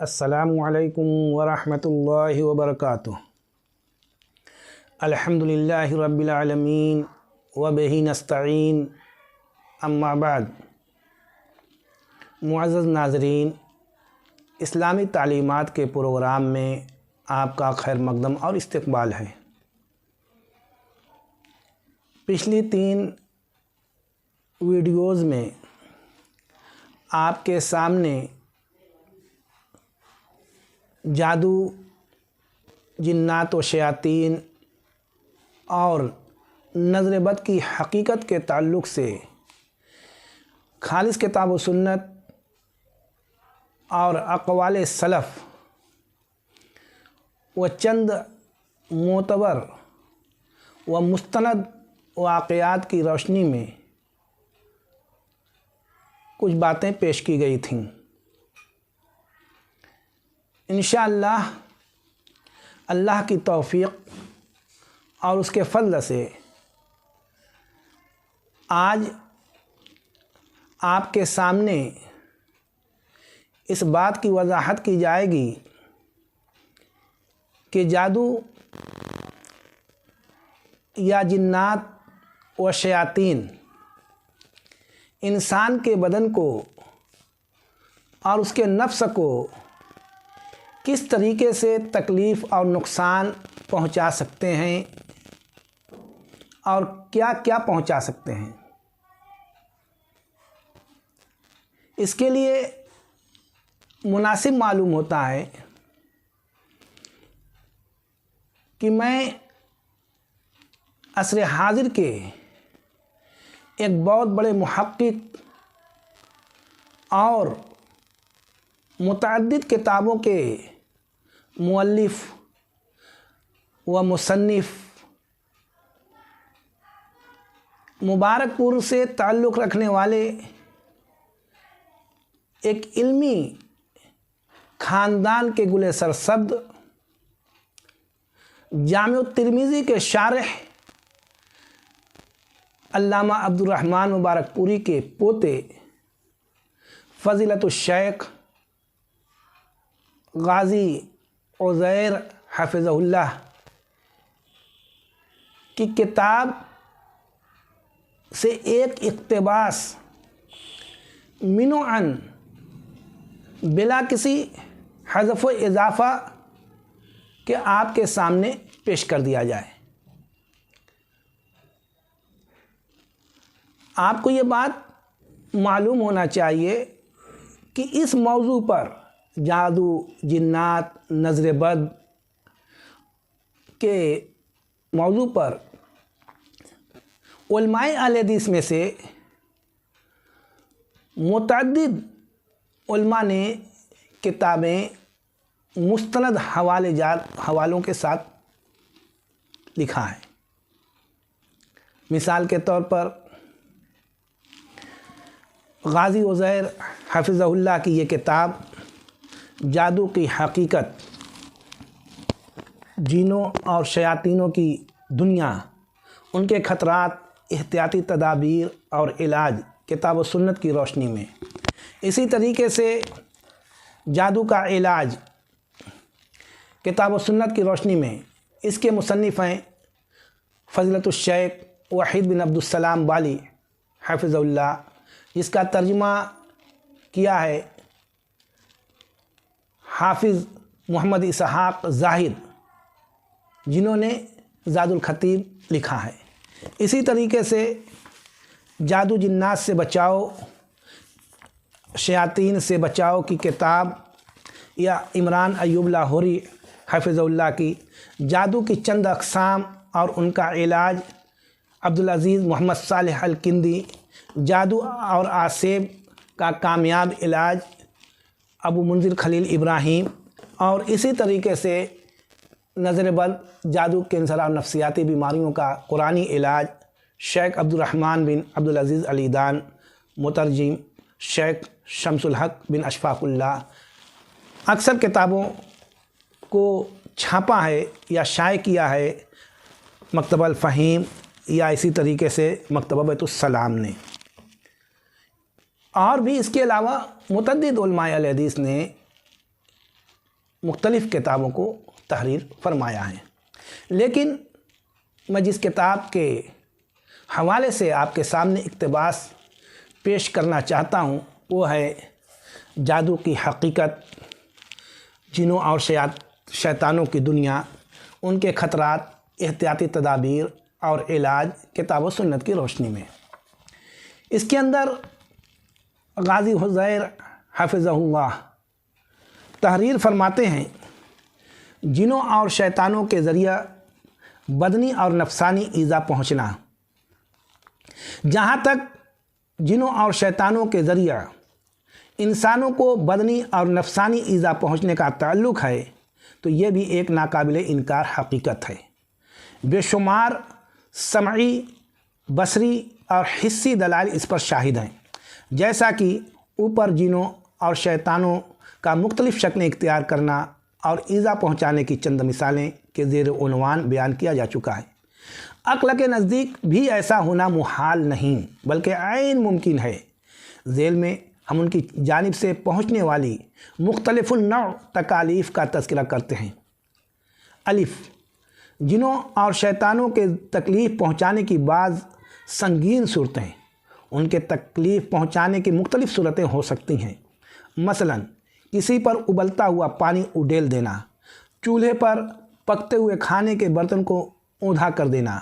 अस्सलामुअलैकुम वरहमतुल्लाहि वबरकातुह। अल्हम्दुलिल्लाहि रब्बिल आलमीन व बिही नस्तईन, अम्मा बाद। मुअज़्ज़ज़ नाज़रीन, इस्लामी तालीमात के प्रोग्राम में आपका खैर मक़दम और इस्तक़बाल है। पिछली 3 वीडियोज़ में आपके सामने जादू, जिन्नात व शयातीन और नज़र बद की हकीकत के ताल्लुक़ से खालिस किताब व सुन्नत और अक़वाल सलफ़ व चंद मोतबर व मुस्तनद वाक़यात की रोशनी में कुछ बातें पेश की गई थीं। इंशाअल्लाह अल्लाह की तौफ़ीक़ और उसके फ़ज़ल से आज आपके सामने इस बात की वजाहत की जाएगी कि जादू या जिन्नात व शयातीन इंसान के बदन को और उसके नफ्स को किस तरीके से तकलीफ़ और नुकसान पहुंचा सकते हैं और क्या क्या पहुंचा सकते हैं। इसके लिए मुनासिब मालूम होता है कि मैं असर हाज़िर के एक बहुत बड़े मुहक्किक और मुतअद्दिद किताबों के मुअल्लिफ़ व मुसन्निफ़ मुबारकपुर से ताल्लुक़ रखने वाले एक इल्मी ख़ानदान के गुले सरसब्द जामे तिर्मिज़ी के शारिह अल्लामा अब्दुर्रहमान मुबारकपुरी के पोते फ़ज़ीलतुश शेख गाज़ी उज़ैर हफ़िज़हुल्लाह की किताब से एक इक़्तिबास मिनोअन बिला किसी हज़फ़ व इज़ाफ़ा के आपके सामने पेश कर दिया जाए। आपको ये बात मालूम होना चाहिए कि इस मौजू पर जादू, जिन्नात, नज़र बद के मौजू पर उलमाए अहले हदीस में से मुतअद्दिद उलमा ने किताबें मुस्तनद हवालों के साथ लिखा है। मिसाल के तौर पर गाज़ी उज़ैर हफ़िज़हुल्लाह की ये किताब जादू की हकीकत, जिनों और शयातीनों की दुनिया, उनके ख़तरात, एहतियाती तदाबीर और इलाज किताब व सुन्नत की रोशनी में। इसी तरीके से जादू का इलाज किताब व सुन्नत की रोशनी में इसके मुसन्निफ़ हैं फ़ज़ीलतुश शेख वहीद बिन अब्दुस्सलाम बाली हफ़िज़हुल्लाह, जिसका तर्जुमा किया है हाफिज़ मोहम्मद इसहाक़ ज़ाहिद, जिन्होंने ज़ादुल ख़तीब लिखा है। इसी तरीके से जादू, जिन्नात से बचाओ, शयातीन से बचाओ की किताब या इमरान अय्यूब लाहौरी हफ़िज़हुल्लाह की जादू की चंद अक़साम और उनका इलाज, अब्दुल अज़ीज़ मोहम्मद सालेह अल किंदी जादू और आसेब का कामयाब इलाज, अबू मुंज़िर खलील इब्राहीम, और इसी तरीके से नज़र बद, जादू, कैंसर और नफ्सियाती बीमारियों का कुरानी इलाज शेख अब्दुर्रहमान बिन अब्दुल अज़ीज़ अली दान मुतरजिम शेख शमसुल हक बिन अशफाकुल्लाह अक्सर किताबों को छापा है या शाये किया है मकतबल फ़हीम या इसी तरीके से मकतबा बैतुस्सलाम ने। और भी इसके अलावा मुतअद्दिद उलमाए अहले हदीस ने मुख्तलिफ़ किताबों को तहरीर फरमाया है। लेकिन मैं जिस किताब के हवाले से आपके सामने इक़्तिबास पेश करना चाहता हूँ वो है जादू की हकीकत, जिनों और शैतानों की दुनिया, उनके ख़तरात, एहतियाती तदाबीर और इलाज, किताब व सुन्नत की रोशनी में। इसके अंदर गाज़ी हुज़ैर हफ़िज़हुल्लाह तहरीर फरमाते हैं, जिनों और शैतानों के ज़रिया बदनी और नफसानी ईज़ा पहुँचना। जहाँ तक जिनों और शैतानों के ज़रिया इंसानों को बदनी और नफसानी ईज़ा पहुँचने का ताल्लुक़ है तो ये भी एक नाकाबिले इनकार हकीकत है। बेशुमार समई, बसरी और हिस्सी दलाल इस पर शाहिद हैं। जैसा कि ऊपर जिनों और शैतानों का मुख्तलिफ़ शक्लें इख्तियार करना और ईज़ा पहुँचाने की चंद मिसालें के ज़ेर उन्वान बयान किया जा चुका है। अक्ल के नज़दीक भी ऐसा होना मुहाल नहीं बल्कि ऐन मुमकिन है। झेल में हम उनकी जानिब से पहुँचने वाली मुख्तलिफ़ुन नौ तकालीफ़ का तज़किरा करते हैं। अलिफ़, जिनों और शैतानों के तकलीफ़ पहुँचाने की बाज़ संगीन सूरतें। उनके तकलीफ़ पहुँचाने की मुख्तलिफ़ सूरतें हो सकती हैं। मसलन किसी पर उबलता हुआ पानी उडेल देना, चूल्हे पर पकते हुए खाने के बर्तन को ऊंधा कर देना,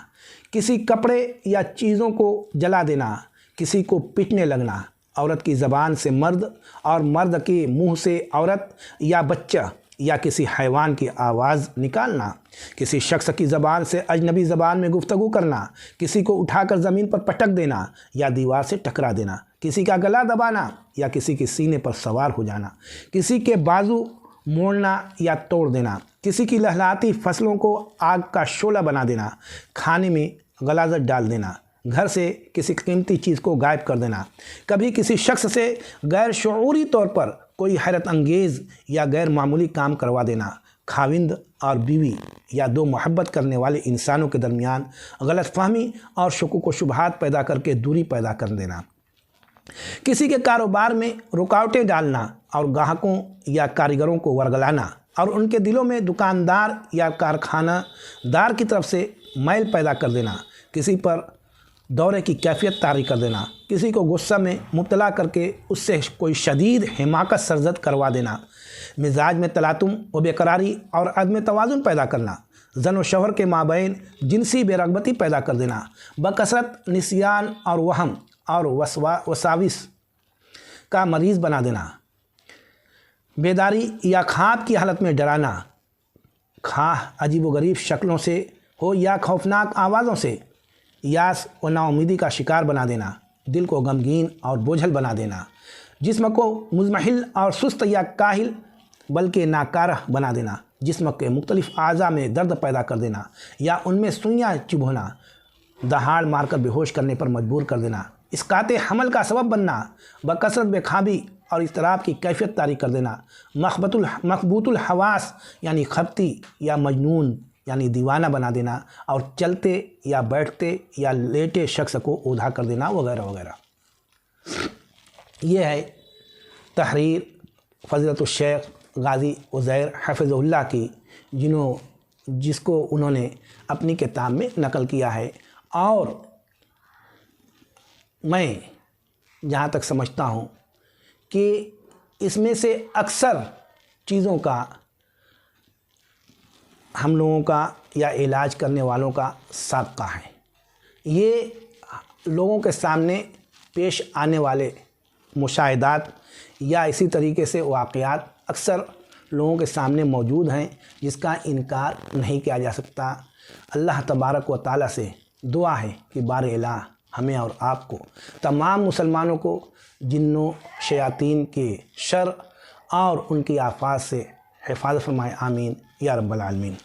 किसी कपड़े या चीज़ों को जला देना, किसी को पीटने लगना, औरत की ज़बान से मर्द और मर्द के मुंह से औरत या बच्चा या किसी हैवान की आवाज़ निकालना, किसी शख्स की ज़बान से अजनबी ज़बान में गुफ्तगू करना, किसी को उठाकर ज़मीन पर पटक देना या दीवार से टकरा देना, किसी का गला दबाना या किसी के सीने पर सवार हो जाना, किसी के बाजू मोड़ना या तोड़ देना, किसी की लहलहाती फसलों को आग का शोला बना देना, खाने में गलाजत डाल देना, घर से किसी कीमती चीज़ को गायब कर देना, कभी किसी शख्स से गैर शऊरी तौर पर कोई हैरत अंगेज़ या गैर मामूली काम करवा देना, खाविंद और बीवी या दो मोहब्बत करने वाले इंसानों के दरमियान गलतफहमी और शुकूक व शुबहात पैदा करके दूरी पैदा कर देना, किसी के कारोबार में रुकावटें डालना और ग्राहकों या कारीगरों को वर्गलाना और उनके दिलों में दुकानदार या कारखानादार की तरफ से मैल पैदा कर देना, किसी पर दौरे की कैफियत तारी कर देना, किसी को गुस्सा में मुब्तला करके उससे कोई शदीद हिमाकत सरजद करवा देना, मिजाज में तलातुम व बेकरारी और अदम तवाज़ुन पैदा करना, जन व शौहर के माबैन जिनसी बेरगबती पैदा कर देना, बकसरत निसियान और वहम और वसाविस का मरीज़ बना देना, बेदारी या ख्वाब की हालत में डराना, खाह अजीब व गरीब शक्लों से हो या खौफनाक आवाज़ों से यास व नाउमीदी का शिकार बना देना, दिल को गमगीन और बोझल बना देना, जिस्म को मुज़महिल और सुस्त या काहिल बल्कि नाकारह बना देना, जिस्म के मुख्तलिफ़ आज़ा में दर्द पैदा कर देना या उनमें सुइयाँ चुभोना, दहाड़ मारकर बेहोश करने पर मजबूर कर देना, इसकाते हमल का सबब बनना, बकसरत बेखाबी और इस्तराब की कैफियत तारी कर देना, मखबूतुल हवास यानी खपती या मजनून यानी दीवाना बना देना और चलते या बैठते या लेटे शख्स को ऊधा कर देना वगैरह वगैरह। ये है तहरीर फ़ज़ीलतुश शेख गाज़ी उज़ैर हफ़िज़हुल्लाह की, जिसको उन्होंने अपनी किताब में नकल किया है। और मैं जहाँ तक समझता हूँ कि इसमें से अक्सर चीज़ों का हम लोगों का या इलाज करने वालों का साबका है। ये लोगों के सामने पेश आने वाले मुशाहिदात या इसी तरीके से वाक़यात अक्सर लोगों के सामने मौजूद हैं, जिसका इनकार नहीं किया जा सकता। अल्लाह तबारक व तआला से दुआ है कि बारे इलाह हमें और आपको, तमाम मुसलमानों को जिन्नों शयातीन के शर और उनकी आफात से हिफाज़त फरमाए। आमीन या रब्बल आलमीन।